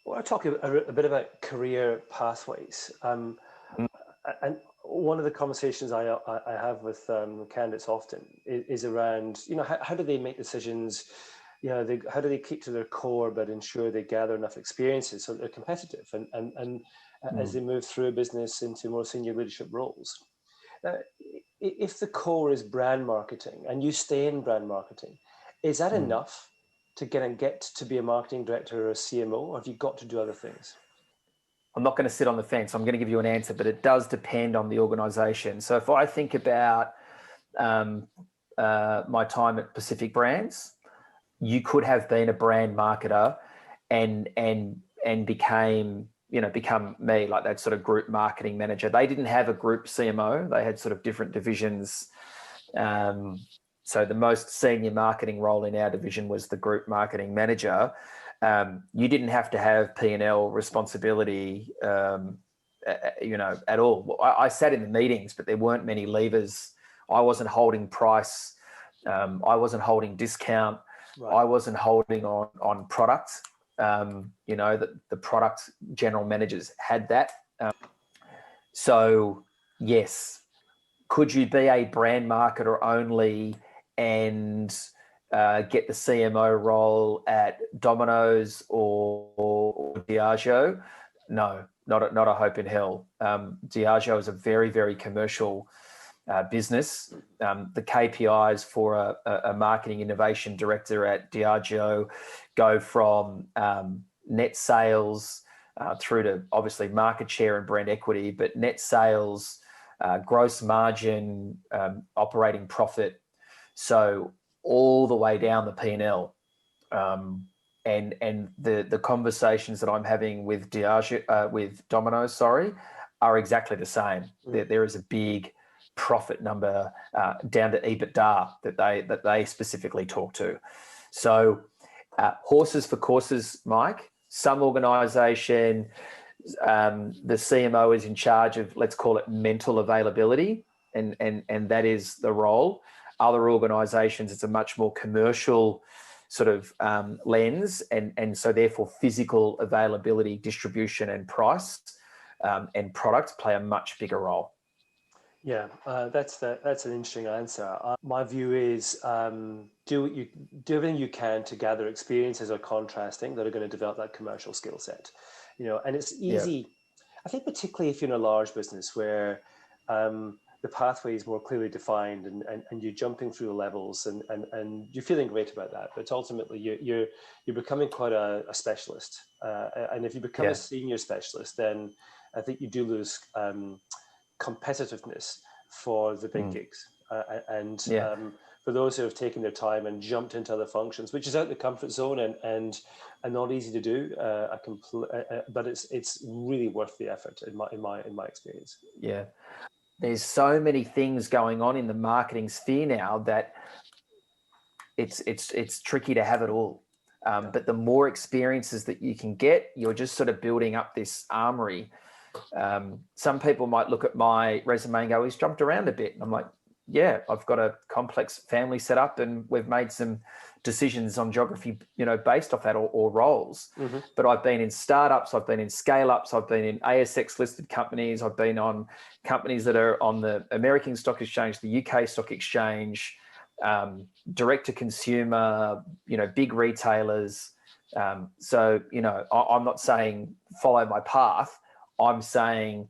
Well, I talk a bit about career pathways, Mm, and one of the conversations I have with candidates often is around, how do they make decisions? How do they keep to their core but ensure they gather enough experiences so that they're competitive and as mm, they move through a business into more senior leadership roles. Now, if the core is brand marketing and you stay in brand marketing, is that mm. enough to get to be a marketing director or a CMO, or have you got to do other things? I'm not going to sit on the fence. I'm going to give you an answer, but it does depend on the organization. So if I think about um, my time at Pacific Brands, you could have been a brand marketer and become me, like that sort of group marketing manager. They didn't have a group CMO. They had sort of different divisions. So the most senior marketing role in our division was the group marketing manager. You didn't have to have P&L responsibility, at all. I sat in the meetings, but there weren't many levers. I wasn't holding price. I wasn't holding discount. Right. I wasn't holding on product. The product general managers had that. So yes, could you be a brand marketer only and get the CMO role at Dominos or Diageo? No, not a hope in hell. Diageo is a very, very commercial business. The KPIs for a marketing innovation director at Diageo go from net sales through to obviously market share and brand equity, but net sales, gross margin, operating profit, so all the way down the P&L. And the conversations that I'm having with Diageo, with Domino's, are exactly the same. There is a big profit number down to EBITDA that they specifically talk to. So horses for courses, Mike. Some organisation, the CMO is in charge of, let's call it, mental availability, and that is the role. Other organisations, it's a much more commercial sort of lens, and so therefore physical availability, distribution, and price and product play a much bigger role. Yeah, that's an interesting answer. My view is do everything you can to gather experiences or contrasting that are going to develop that commercial skill set. And it's Yeah. easy. I think particularly if you're in a large business where the pathway is more clearly defined and you're jumping through the levels and you're feeling great about that, but ultimately you're becoming quite a specialist. And if you become a senior specialist, then I think you do lose competitiveness for the big gigs. For those who have taken their time and jumped into other functions, which is out the comfort zone and not easy to do, but it's really worth the effort in my experience. Yeah. There's so many things going on in the marketing sphere now that it's tricky to have it all. But the more experiences that you can get, you're just sort of building up this armory. Some people might look at my resume and go, he's jumped around a bit. And I'm like, yeah, I've got a complex family set up and we've made some decisions on geography, based off that or roles. Mm-hmm. But I've been in startups, I've been in scale-ups, I've been in ASX listed companies, I've been on companies that are on the American Stock Exchange, the UK Stock Exchange, direct to consumer, big retailers. So, I'm not saying follow my path. I'm saying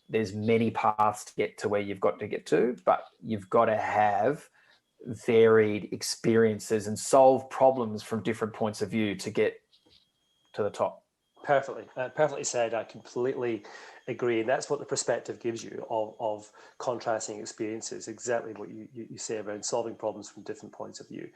there's many paths to get to where you've got to get to, but you've got to have varied experiences and solve problems from different points of view to get to the top. Perfectly said. I completely agree. And that's what the perspective gives you of contrasting experiences, exactly what you say about solving problems from different points of view.